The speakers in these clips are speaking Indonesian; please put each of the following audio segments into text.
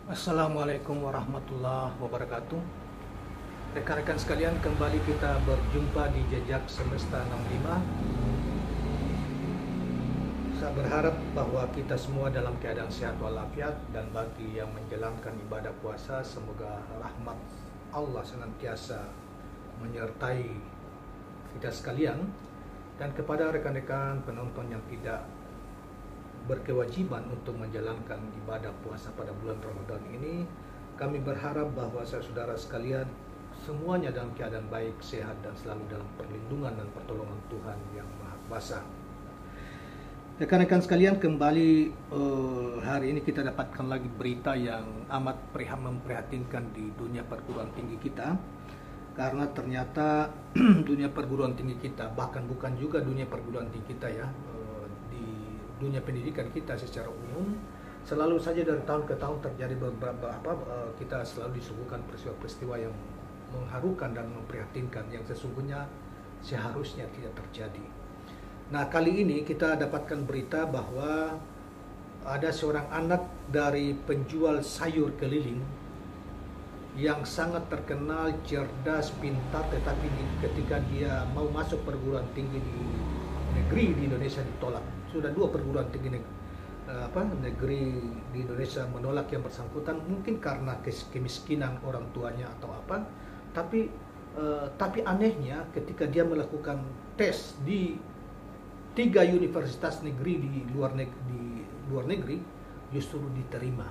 Assalamualaikum warahmatullahi wabarakatuh. Rekan-rekan sekalian, kembali kita berjumpa di Jejak Semesta 65. Saya berharap bahwa kita semua dalam keadaan sehat walafiat, dan bagi yang menjalankan ibadah puasa, semoga rahmat Allah senantiasa menyertai kita sekalian. Dan kepada rekan-rekan penonton yang tidak berkewajiban untuk menjalankan ibadah puasa pada bulan Ramadan ini, kami berharap bahwa saudara sekalian semuanya dalam keadaan baik, sehat, dan selalu dalam perlindungan dan pertolongan Tuhan yang Maha Kuasa. Rekan-rekan sekalian, kembali hari ini kita dapatkan lagi berita yang amat memprihatinkan di dunia perguruan tinggi kita, karena ternyata dunia perguruan tinggi kita, bahkan bukan juga dunia perguruan tinggi kita ya, dunia pendidikan kita secara umum, selalu saja dari tahun ke tahun terjadi kita selalu disuguhkan peristiwa-peristiwa yang mengharukan dan memprihatinkan yang sesungguhnya seharusnya tidak terjadi. Nah, kali ini kita dapatkan berita bahwa ada seorang anak dari penjual sayur keliling yang sangat terkenal, cerdas, pintar, tetapi ketika dia mau masuk perguruan tinggi di negeri di Indonesia ditolak. Sudah 2 perguruan tinggi negeri di Indonesia menolak yang bersangkutan, mungkin karena kemiskinan orang tuanya atau apa. Tapi anehnya ketika dia melakukan tes di 3 universitas negeri di luar negeri justru diterima.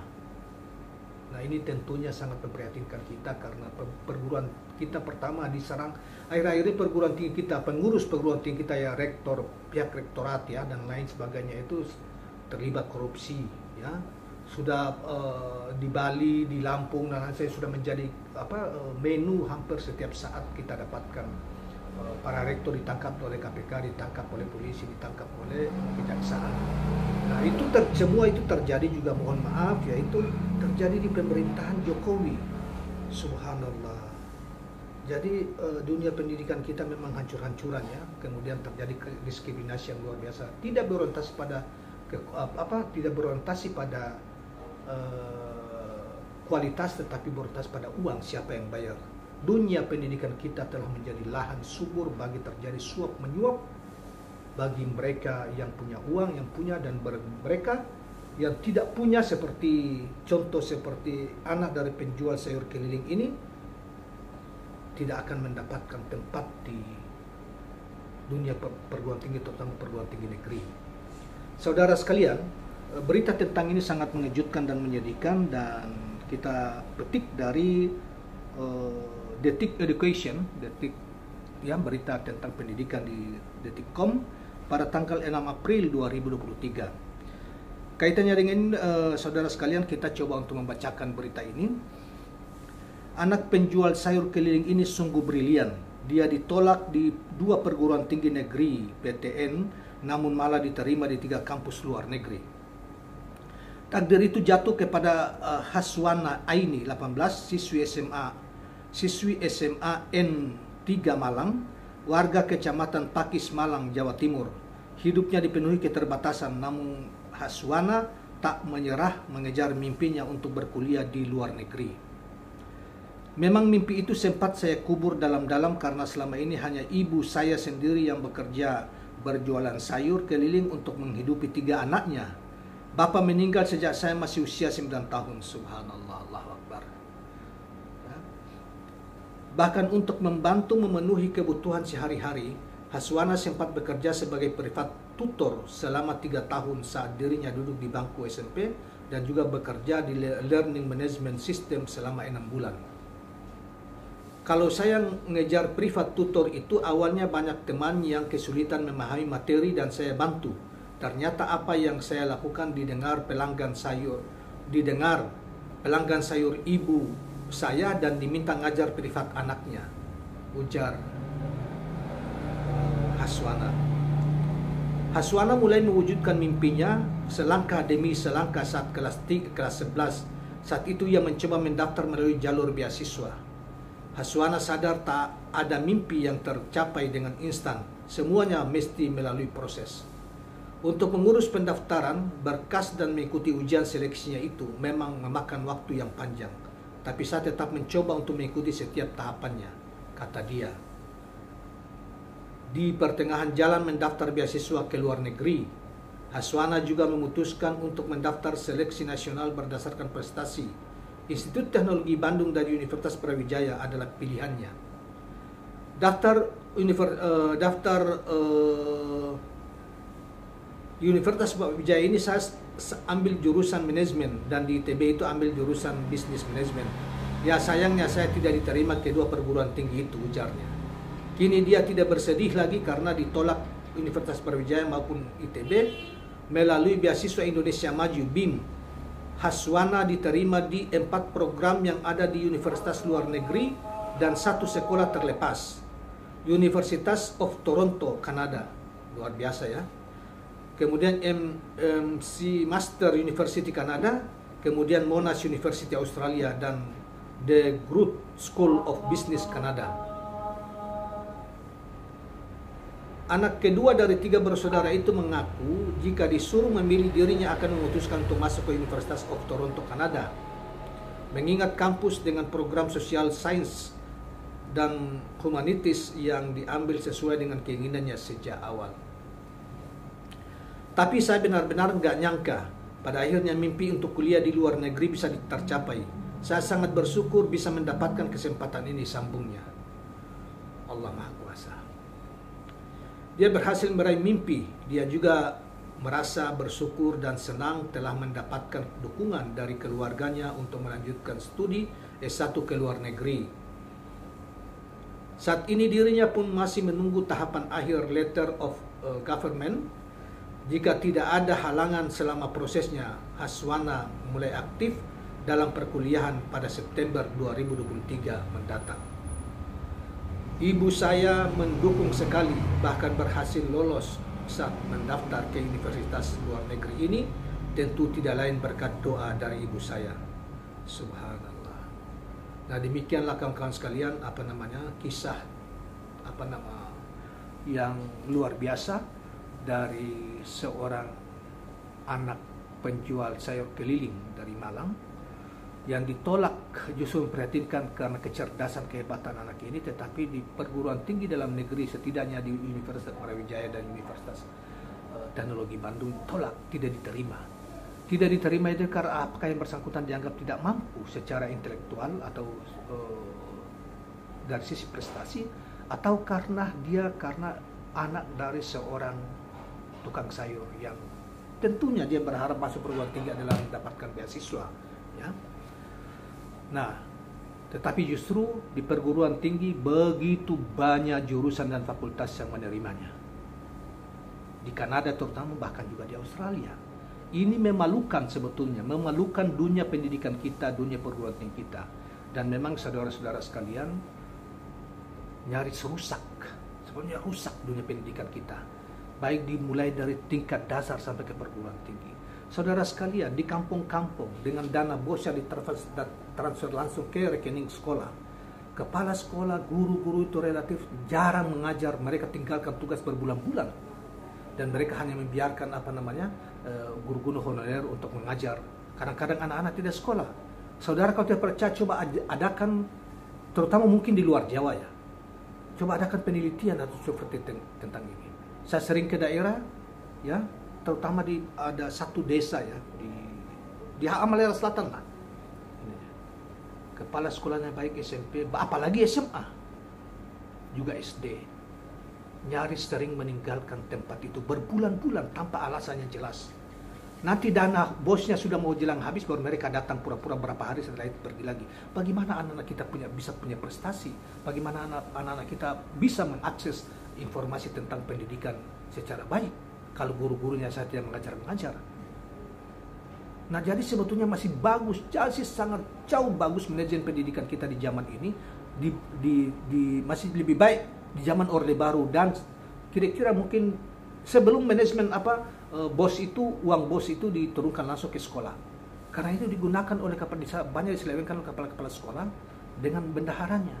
Nah, ini tentunya sangat memprihatinkan kita, karena perguruan kita pertama diserang. Akhir-akhir ini perguruan tinggi kita, pengurus perguruan tinggi kita ya, rektor, pihak rektorat ya, dan lain sebagainya itu terlibat korupsi ya. Sudah di Bali, di Lampung, dan saya sudah menjadi menu hampir setiap saat kita dapatkan. Para rektor ditangkap oleh KPK, ditangkap oleh polisi, ditangkap oleh kejaksaan. Nah, itu semua itu terjadi juga, mohon maaf ya, itu terjadi di pemerintahan Jokowi. Subhanallah. Jadi dunia pendidikan kita memang hancur-hancuran ya. Kemudian terjadi diskriminasi yang luar biasa. Tidak berorientasi pada kualitas, tetapi berorientasi pada uang, siapa yang bayar. Dunia pendidikan kita telah menjadi lahan subur bagi terjadi suap menyuap bagi mereka yang punya uang, yang punya, dan mereka yang tidak punya, seperti anak dari penjual sayur keliling ini, tidak akan mendapatkan tempat di dunia perguruan tinggi, terutama perguruan tinggi negeri. Saudara sekalian, berita tentang ini sangat mengejutkan dan menyedihkan, dan kita petik dari Detik Education, yang berita tentang pendidikan di Detik.com pada tanggal 6 April 2023. Kaitannya dengan saudara sekalian, kita coba untuk membacakan berita ini. Anak penjual sayur keliling ini sungguh brilian. Dia ditolak di 2 perguruan tinggi negeri PTN, namun malah diterima di 3 kampus luar negeri. Takdir itu jatuh kepada Haswana Aini, 18, siswi SMA N3 Malang, warga Kecamatan Pakis, Malang, Jawa Timur. Hidupnya dipenuhi keterbatasan, namun Haswana tak menyerah mengejar mimpinya untuk berkuliah di luar negeri. Memang mimpi itu sempat saya kubur dalam-dalam, karena selama ini hanya ibu saya sendiri yang bekerja berjualan sayur keliling untuk menghidupi 3 anaknya. Bapak meninggal sejak saya masih usia 9 tahun. Subhanallah, Allahu Akbar. Bahkan untuk membantu memenuhi kebutuhan sehari-hari, Haswana sempat bekerja sebagai privat tutor selama 3 tahun saat dirinya duduk di bangku SMP, dan juga bekerja di Learning Management System selama 6 bulan. Kalau saya ngejar privat tutor itu, awalnya banyak teman yang kesulitan memahami materi dan saya bantu. Ternyata apa yang saya lakukan didengar pelanggan sayur ibu saya, dan diminta ngajar privat anaknya, ujar Haswana. Haswana mulai mewujudkan mimpinya selangkah demi selangkah saat kelas 11. Saat itu ia mencoba mendaftar melalui jalur beasiswa. Haswana sadar tak ada mimpi yang tercapai dengan instan. Semuanya mesti melalui proses. Untuk mengurus pendaftaran, berkas dan mengikuti ujian seleksinya itu memang memakan waktu yang panjang. Tapi saya tetap mencoba untuk mengikuti setiap tahapannya, kata dia. Di pertengahan jalan mendaftar beasiswa ke luar negeri, Haswana juga memutuskan untuk mendaftar seleksi nasional berdasarkan prestasi. Institut Teknologi Bandung dari Universitas Brawijaya adalah pilihannya. Universitas Brawijaya ini saya ambil jurusan manajemen dan di ITB itu ambil jurusan bisnis manajemen. Ya sayangnya saya tidak diterima kedua perguruan tinggi itu, ujarnya. Kini dia tidak bersedih lagi karena ditolak Universitas Brawijaya maupun ITB melalui beasiswa Indonesia Maju BIM. Haswana diterima di 4 program yang ada di universitas luar negeri dan 1 sekolah terlepas. Universitas of Toronto, Kanada. Luar biasa ya. Kemudian MC Master University Kanada, kemudian Monash University Australia, dan The Groot School of Business Kanada. Anak kedua dari 3 bersaudara itu mengaku jika disuruh memilih dirinya akan memutuskan untuk masuk ke Universitas of Toronto, Kanada. Mengingat kampus dengan program sosial sains dan humanitis yang diambil sesuai dengan keinginannya sejak awal. Tapi saya benar-benar nggak nyangka pada akhirnya mimpi untuk kuliah di luar negeri bisa tercapai. Saya sangat bersyukur bisa mendapatkan kesempatan ini, sambungnya. Allah Maha Kuasa. Dia berhasil meraih mimpi. Dia juga merasa bersyukur dan senang telah mendapatkan dukungan dari keluarganya untuk melanjutkan studi S1 ke luar negeri. Saat ini dirinya pun masih menunggu tahapan akhir letter of government. Jika tidak ada halangan selama prosesnya, Haswana mulai aktif dalam perkuliahan pada September 2023 mendatang. Ibu saya mendukung sekali, bahkan berhasil lolos saat mendaftar ke universitas luar negeri ini, tentu tidak lain berkat doa dari ibu saya. Subhanallah. Nah, demikianlah kawan-kawan sekalian kisah yang luar biasa dari seorang anak penjual sayur keliling dari Malang yang ditolak, justru memprihatinkan karena kecerdasan kehebatan anak ini, tetapi di perguruan tinggi dalam negeri, setidaknya di Universitas Brawijaya dan Universitas Teknologi Bandung, tolak, tidak diterima. Tidak diterima itu karena apakah yang bersangkutan dianggap tidak mampu secara intelektual atau dari sisi prestasi, atau karena anak dari seorang tukang sayur yang tentunya dia berharap masuk perguruan tinggi adalah mendapatkan beasiswa, ya. Nah, tetapi justru di perguruan tinggi begitu banyak jurusan dan fakultas yang menerimanya. Di Kanada terutama, bahkan juga di Australia. Ini memalukan sebetulnya, memalukan dunia pendidikan kita, dunia perguruan tinggi kita. Dan memang saudara-saudara sekalian, nyaris rusak. Sebenarnya rusak dunia pendidikan kita. Baik dimulai dari tingkat dasar sampai ke perguruan tinggi. Saudara sekalian, di kampung-kampung dengan dana bos yang ditransfer langsung ke rekening sekolah, kepala sekolah, guru-guru itu relatif jarang mengajar. Mereka tinggalkan tugas berbulan-bulan dan mereka hanya membiarkan guru-guru honorer untuk mengajar. Kadang-kadang anak-anak tidak sekolah. Saudara, kalau tidak percaya, coba adakan, terutama mungkin di luar Jawa ya, coba adakan penelitian atau seperti tentang ini. Saya sering ke daerah, ya, terutama ada satu desa ya di Amalera Selatan lah. Kepala sekolahnya baik SMP, apalagi SMA, juga SD, nyaris sering meninggalkan tempat itu berbulan-bulan tanpa alasan yang jelas. Nanti dana bosnya sudah mau jelang habis, baru mereka datang pura-pura berapa hari setelah itu pergi lagi. Bagaimana anak-anak kita bisa punya prestasi? Bagaimana anak-anak kita bisa mengakses informasi tentang pendidikan secara baik kalau guru-gurunya saya tidak mengajar. Nah, jadi sebetulnya masih bagus, sangat jauh bagus manajemen pendidikan kita di zaman ini, masih lebih baik di zaman Orde Baru, dan kira-kira mungkin sebelum manajemen uang bos itu diturunkan langsung ke sekolah. Karena itu digunakan oleh banyak diselewengkan oleh kepala sekolah dengan bendaharanya.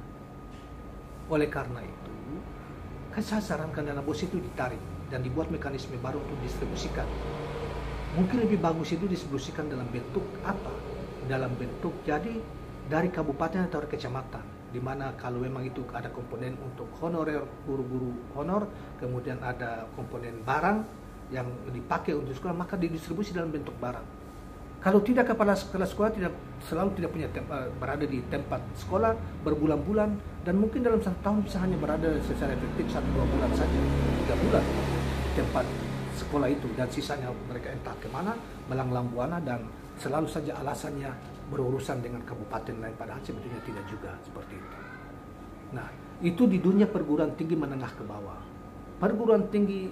Oleh karena itu, kan saya sarankan dana bos itu ditarik. dan dibuat mekanisme baru untuk distribusikan. Mungkin lebih bagus itu distribusikan dalam bentuk apa? Dalam bentuk jadi dari kabupaten atau dari kecamatan, di mana kalau memang itu ada komponen untuk honorer, guru-guru honor, kemudian ada komponen barang yang dipakai untuk sekolah, maka didistribusi dalam bentuk barang. Kalau tidak, kepala sekolah selalu tidak punya berada di tempat sekolah berbulan-bulan, dan mungkin dalam 1 tahun bisa hanya berada secara efektif 1-2 bulan saja, 3 bulan di tempat sekolah itu, dan sisanya mereka entah kemana, melanglang buana, dan selalu saja alasannya berurusan dengan kabupaten lain, padahal sebetulnya tidak juga seperti itu. Nah, itu di dunia perguruan tinggi menengah ke bawah. Perguruan tinggi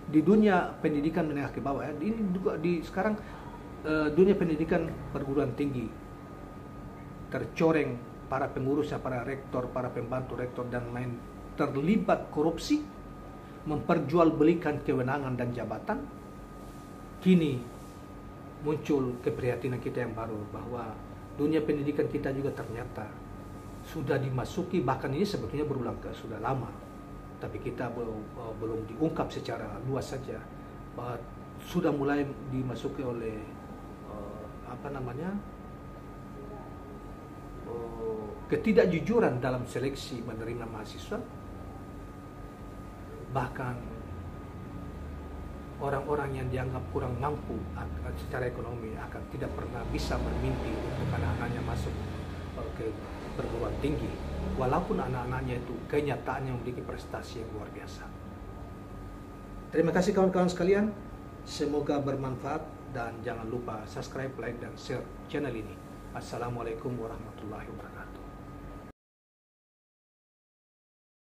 di dunia pendidikan menengah ke bawah, ya, ini juga di sekarang dunia pendidikan perguruan tinggi tercoreng para pengurusnya, para rektor, para pembantu rektor dan lain terlibat korupsi, memperjualbelikan kewenangan dan jabatan. Kini muncul keprihatinan kita yang baru bahwa dunia pendidikan kita juga ternyata sudah dimasuki, bahkan ini sebetulnya berulang sudah lama, tapi kita belum diungkap secara luas saja, bahwa sudah mulai dimasuki oleh ketidakjujuran dalam seleksi menerima mahasiswa. Bahkan orang-orang yang dianggap kurang mampu secara ekonomi akan tidak pernah bisa bermimpi untuk anak-anaknya masuk ke perguruan tinggi, walaupun anak-anaknya itu kenyataannya memiliki prestasi yang luar biasa. Terima kasih kawan-kawan sekalian, semoga bermanfaat, dan jangan lupa subscribe, like, dan share channel ini. Assalamualaikum warahmatullahi wabarakatuh.